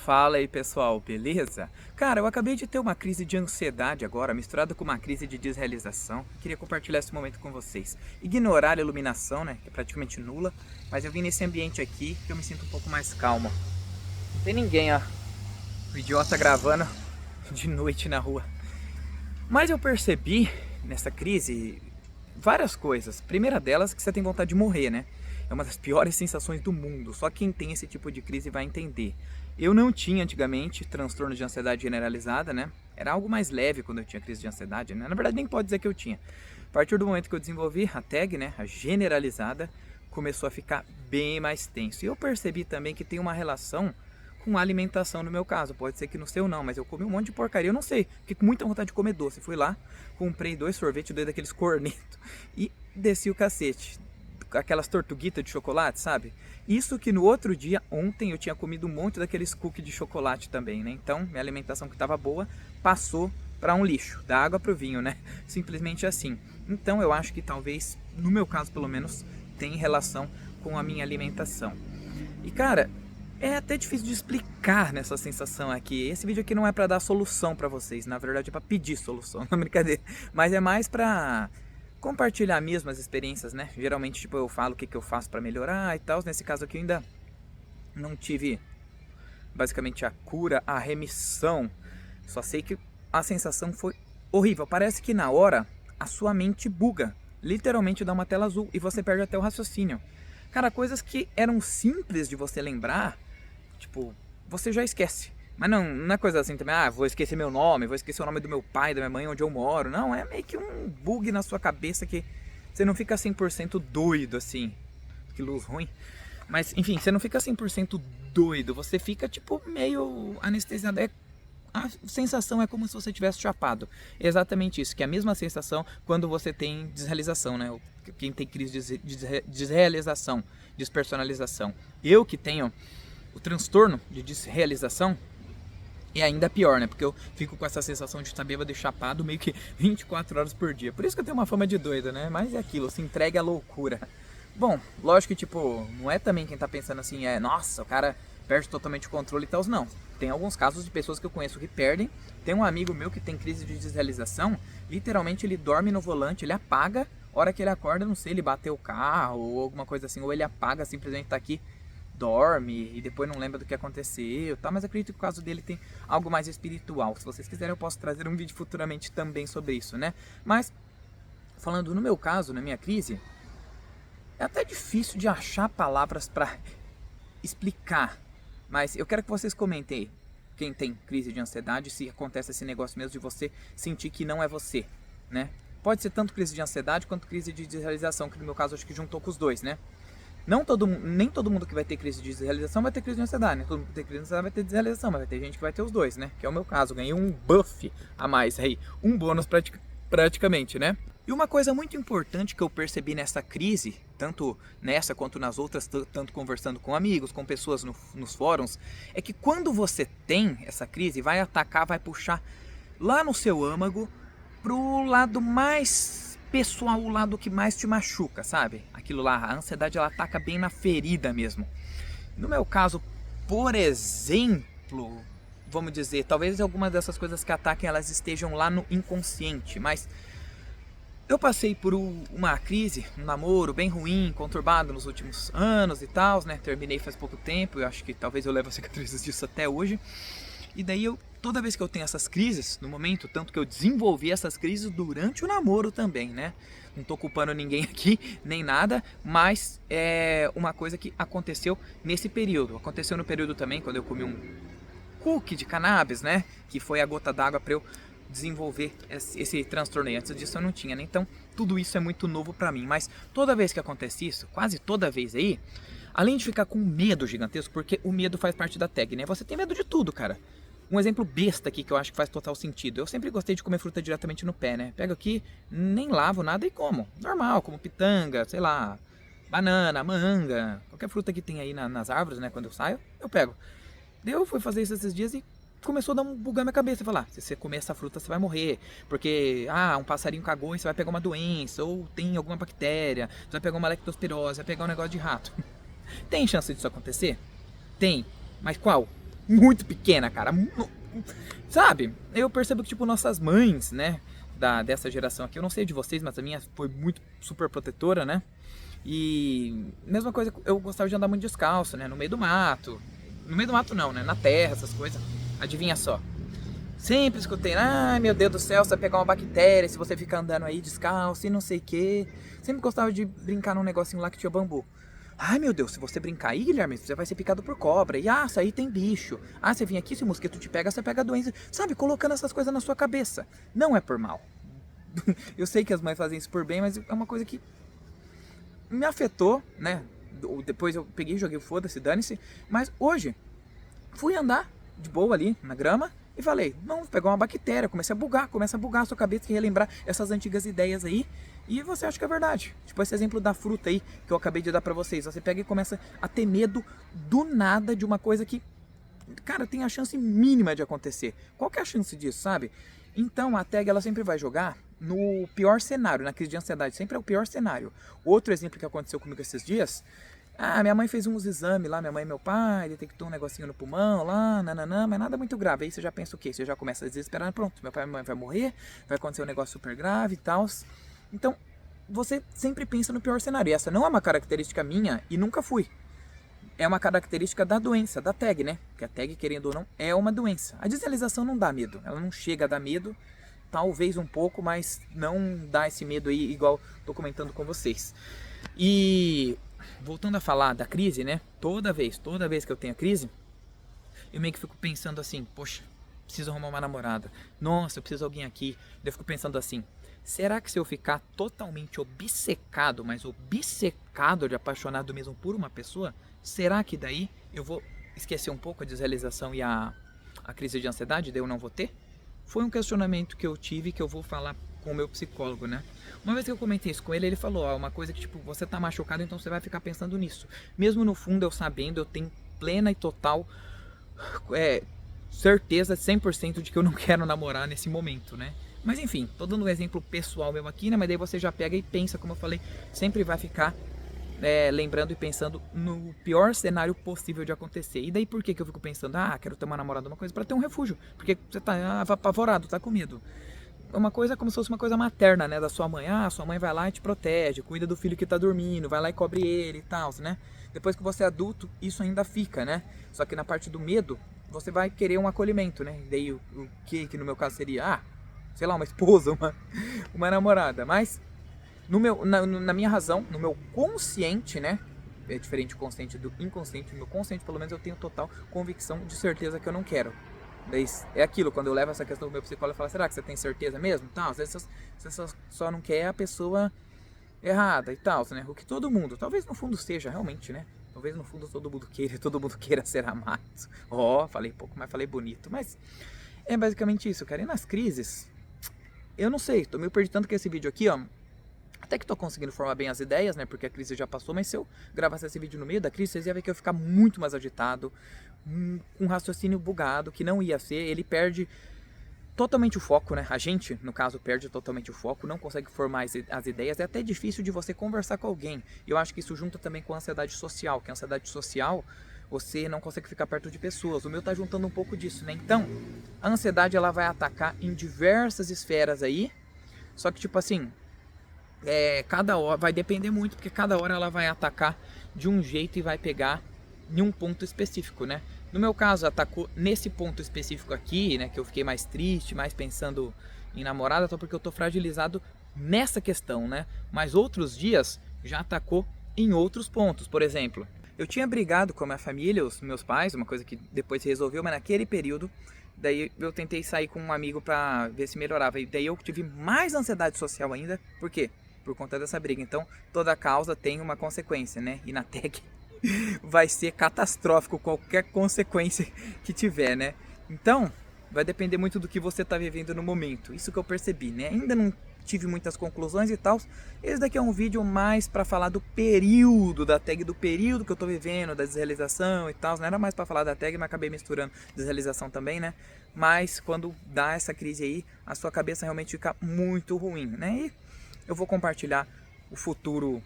Fala aí pessoal, beleza? Cara, eu acabei de ter uma crise de ansiedade agora, misturada com uma crise de desrealização. Queria compartilhar esse momento com vocês. Ignorar a iluminação, né, que é praticamente nula, mas eu vim nesse ambiente aqui que eu me sinto um pouco mais calmo. Não tem ninguém, ó, o idiota gravando de noite na rua. Mas eu percebi nessa crise várias coisas. Primeira delas, que você tem vontade de morrer, né? É uma das piores sensações do mundo. Só quem tem esse tipo de crise vai entender. Eu não tinha antigamente transtorno de ansiedade generalizada, né? Era algo mais leve quando eu tinha crise de ansiedade, né? Na verdade, nem pode dizer que eu tinha. A partir do momento que eu desenvolvi a TAG, né? A generalizada, começou a ficar bem mais tenso. E eu percebi também que tem uma relação com a alimentação no meu caso. Pode ser que no seu não, mas eu comi um monte de porcaria, eu não sei. Fiquei com muita vontade de comer doce. Fui lá, comprei 2 sorvetes, 2 daqueles cornetos e desci o cacete. Aquelas tortuguitas de chocolate, sabe? Isso que no outro dia, ontem, eu tinha comido um monte daqueles cookies de chocolate também, né? Então, minha alimentação que estava boa passou para um lixo, da água para o vinho, né? Simplesmente assim. Então, eu acho que talvez, no meu caso pelo menos, tem relação com a minha alimentação. E cara, é até difícil de explicar nessa sensação aqui. Esse vídeo aqui não é para dar solução para vocês, na verdade é para pedir solução, não é brincadeira. Mas é mais para compartilhar mesmo as experiências, né? Geralmente, tipo, eu falo o que eu faço para melhorar e tal. Nesse caso aqui eu ainda não tive basicamente a cura, a remissão. Só sei que a sensação foi horrível. Parece que na hora a sua mente buga. Literalmente dá uma tela azul e você perde até o raciocínio. Cara, coisas que eram simples de você lembrar, tipo, você já esquece. Mas não é coisa assim também, vou esquecer meu nome, vou esquecer o nome do meu pai, da minha mãe, onde eu moro. Não, é meio que um bug na sua cabeça que você não fica 100% doido, assim. Que luz ruim. Mas, enfim, você não fica 100% doido, você fica, tipo, meio anestesiado. A sensação é como se você tivesse chapado. É exatamente isso, que é a mesma sensação quando você tem desrealização, né? Quem tem crise de desrealização, despersonalização. Eu que tenho o transtorno de desrealização, é ainda pior, né? Porque eu fico com essa sensação de estar bêbado e chapado meio que 24 horas por dia. Por isso que eu tenho uma fama de doido, né? Mas é aquilo, se entrega à loucura. Bom, lógico que, tipo, não é também quem tá pensando assim, nossa, o cara perde totalmente o controle e tal. Não. Tem alguns casos de pessoas que eu conheço que perdem. Tem um amigo meu que tem crise de desrealização. Literalmente ele dorme no volante, ele apaga. Hora que ele acorda, não sei, ele bateu o carro ou alguma coisa assim. Ou ele apaga, simplesmente tá aqui, dorme e depois não lembra do que aconteceu, tá? Mas acredito que o caso dele tem algo mais espiritual. Se vocês quiserem eu posso trazer um vídeo futuramente também sobre isso, né? Mas, falando no meu caso, na minha crise, é até difícil de achar palavras para explicar. Mas eu quero que vocês comentem, quem tem crise de ansiedade, se acontece esse negócio mesmo de você sentir que não é você, né? Pode ser tanto crise de ansiedade quanto crise de desrealização, que no meu caso acho que juntou com os dois, né? Nem todo mundo que vai ter crise de desrealização vai ter crise de ansiedade, né? Todo mundo que tem crise de ansiedade vai ter desrealização, mas vai ter gente que vai ter os dois, né? Que é o meu caso, ganhei um buff a mais aí, um bônus praticamente, né? E uma coisa muito importante que eu percebi nessa crise, tanto nessa quanto nas outras, tanto conversando com amigos, com pessoas nos fóruns, é que quando você tem essa crise, vai atacar, vai puxar lá no seu âmago pro lado mais pessoal, o lado que mais te machuca, sabe? Aquilo lá, a ansiedade ela ataca bem na ferida mesmo. No meu caso, por exemplo, vamos dizer, talvez algumas dessas coisas que ataquem elas estejam lá no inconsciente, mas eu passei por uma crise, um namoro bem ruim, conturbado nos últimos anos e tal, né? Terminei faz pouco tempo, eu acho que talvez eu leve as cicatrizes disso até hoje. E daí toda vez que eu tenho essas crises, no momento, tanto que eu desenvolvi essas crises durante o namoro também, né? Não tô culpando ninguém aqui, nem nada, mas é uma coisa que aconteceu nesse período. Aconteceu no período também, quando eu comi um cookie de cannabis, né? Que foi a gota d'água para eu desenvolver esse transtorno aí. Antes disso eu não tinha, né? Então tudo isso é muito novo pra mim, mas toda vez que acontece isso, quase toda vez aí, além de ficar com medo gigantesco, porque o medo faz parte da tag, né? Você tem medo de tudo, cara. Um exemplo besta aqui que eu acho que faz total sentido. Eu sempre gostei de comer fruta diretamente no pé, né? Pego aqui, nem lavo nada e como. Normal, como pitanga, sei lá, banana, manga, qualquer fruta que tem aí nas árvores, né? Quando eu saio, eu pego. Daí eu fui fazer isso esses dias e começou a dar um bugar na minha cabeça. Falar, se você comer essa fruta você vai morrer. Porque, um passarinho cagou e você vai pegar uma doença. Ou tem alguma bactéria, você vai pegar uma lectospirose, vai pegar um negócio de rato. Tem chance disso acontecer? Tem. Mas qual? muito pequena, cara. Sabe? Eu percebo que, tipo, nossas mães, né, dessa geração aqui, eu não sei de vocês, mas a minha foi muito super protetora, né? E mesma coisa, eu gostava de andar muito descalço, né, no meio do mato. No meio do mato não, né, na terra, essas coisas. Adivinha só. Sempre escutei, ai meu Deus do céu, você vai pegar uma bactéria se você ficar andando aí descalço e não sei o que. Sempre gostava de brincar num negocinho lá que tinha bambu. Ai meu Deus, se você brincar aí, Guilherme, você vai ser picado por cobra. E isso aí tem bicho. Ah, você vem aqui, se o mosquito te pega, você pega a doença. Sabe, colocando essas coisas na sua cabeça. Não é por mal. Eu sei que as mães fazem isso por bem, mas é uma coisa que me afetou, né? Depois eu peguei e joguei o foda-se, dane-se. Mas hoje, fui andar de boa ali na grama e falei, não, vou pegar uma bactéria, começa a bugar a sua cabeça e relembrar essas antigas ideias aí. E você acha que é verdade. Tipo esse exemplo da fruta aí que eu acabei de dar pra vocês. Você pega e começa a ter medo do nada de uma coisa que, cara, tem a chance mínima de acontecer. Qual que é a chance disso, sabe? Então a tag ela sempre vai jogar no pior cenário, na crise de ansiedade. Sempre é o pior cenário. Outro exemplo que aconteceu comigo esses dias. Minha mãe fez uns exames lá, minha mãe e meu pai, detectou um negocinho no pulmão lá, nananã, mas nada muito grave. Aí você já pensa o quê? Você já começa a desesperar, pronto, meu pai e minha mãe vai morrer, vai acontecer um negócio super grave e tal. Então, você sempre pensa no pior cenário. E essa não é uma característica minha e nunca fui. É uma característica da doença, da tag, né? Porque a tag, querendo ou não, é uma doença. A desrealização não dá medo, ela não chega a dar medo, talvez um pouco, mas não dá esse medo aí, igual tô comentando com vocês. E voltando a falar da crise, né? Toda vez que eu tenho a crise, eu meio que fico pensando assim, poxa, preciso arrumar uma namorada. Nossa, eu preciso de alguém aqui. Eu fico pensando assim, será que se eu ficar totalmente obcecado, mas obcecado de apaixonado mesmo por uma pessoa, será que daí eu vou esquecer um pouco a desrealização e a crise de ansiedade, daí eu não vou ter? Foi um questionamento que eu tive que eu vou falar com o meu psicólogo, né? Uma vez que eu comentei isso com ele, ele falou, uma coisa que tipo, você tá machucado, então você vai ficar pensando nisso. Mesmo no fundo, eu sabendo, eu tenho plena e total certeza, 100% de que eu não quero namorar nesse momento, né? Mas enfim, tô dando um exemplo pessoal meu aqui, né? Mas daí você já pega e pensa, como eu falei, sempre vai ficar lembrando e pensando no pior cenário possível de acontecer. E daí por que eu fico pensando, quero ter uma namorada, uma coisa, pra ter um refúgio. Porque você tá apavorado, tá com medo. Uma coisa como se fosse uma coisa materna, né, da sua mãe. Sua mãe vai lá e te protege, cuida do filho que tá dormindo, vai lá e cobre ele e tal, né? Depois que você é adulto, isso ainda fica, né? Só que na parte do medo, você vai querer um acolhimento, né? E daí o que no meu caso seria, sei lá, uma esposa, uma namorada. Mas na minha razão, no meu consciente, né? É diferente o consciente do inconsciente. No meu consciente, pelo menos, eu tenho total convicção de certeza que eu não quero. É aquilo, quando eu levo essa questão do meu psicólogo, eu falo, será que você tem certeza mesmo? Às vezes você só não quer a pessoa errada e tal, né? O que todo mundo, talvez no fundo seja realmente, né? Talvez no fundo todo mundo queira ser amado. Falei pouco, mas falei bonito. Mas é basicamente isso, cara. E nas crises, eu não sei, tô meio perdido tanto que esse vídeo aqui, até que tô conseguindo formar bem as ideias, né? Porque a crise já passou, mas se eu gravasse esse vídeo no meio da crise, vocês iam ver que eu ia ficar muito mais agitado, com um raciocínio bugado, que não ia ser, ele perde totalmente o foco, né? A gente, no caso, perde totalmente o foco, não consegue formar as ideias, é até difícil de você conversar com alguém. E eu acho que isso junta também com a ansiedade social, que a ansiedade social, você não consegue ficar perto de pessoas. O meu tá juntando um pouco disso, né? Então, a ansiedade, ela vai atacar em diversas esferas aí, só que tipo assim, cada hora, vai depender muito, porque cada hora ela vai atacar de um jeito e vai pegar em um ponto específico, né? No meu caso, atacou nesse ponto específico aqui, né? Que eu fiquei mais triste, mais pensando em namorada, só porque eu tô fragilizado nessa questão, né? Mas outros dias já atacou em outros pontos. Por exemplo, eu tinha brigado com a minha família, os meus pais, uma coisa que depois se resolveu, mas naquele período, daí eu tentei sair com um amigo pra ver se melhorava. E daí eu tive mais ansiedade social ainda. Por quê? Por conta dessa briga. Então, toda causa tem uma consequência, né? E na tag vai ser catastrófico qualquer consequência que tiver, né? Então, vai depender muito do que você tá vivendo no momento. Isso que eu percebi, né? Ainda não tive muitas conclusões e tal. Esse daqui é um vídeo mais para falar do período, da tag do período que eu tô vivendo, da desrealização e tal. Não era mais para falar da tag, mas acabei misturando desrealização também, né? Mas quando dá essa crise aí, a sua cabeça realmente fica muito ruim, né? E eu vou compartilhar o futuro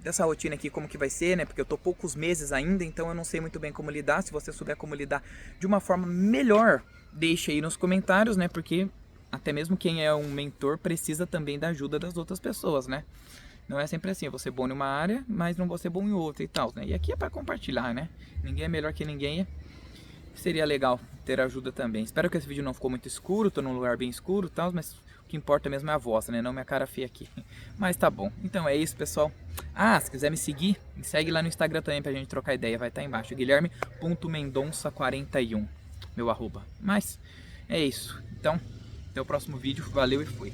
dessa rotina aqui, como que vai ser, né? Porque eu tô poucos meses ainda, então eu não sei muito bem como lidar. Se você souber como lidar de uma forma melhor, deixa aí nos comentários, né? Porque até mesmo quem é um mentor precisa também da ajuda das outras pessoas, né? Não é sempre assim, eu vou ser bom em uma área, mas não vou ser bom em outra e tal, né? E aqui é para compartilhar, né? Ninguém é melhor que ninguém. Seria legal ter ajuda também. Espero que esse vídeo não ficou muito escuro, tô num lugar bem escuro e tal, mas o que importa mesmo é a voz, né? Não minha cara feia aqui. Mas tá bom. Então é isso, pessoal. Ah, se quiser me seguir, me segue lá no Instagram também pra gente trocar ideia. Vai estar embaixo, guilherme.mendonça41, meu arroba. Mas é isso. Então, até o próximo vídeo. Valeu e fui.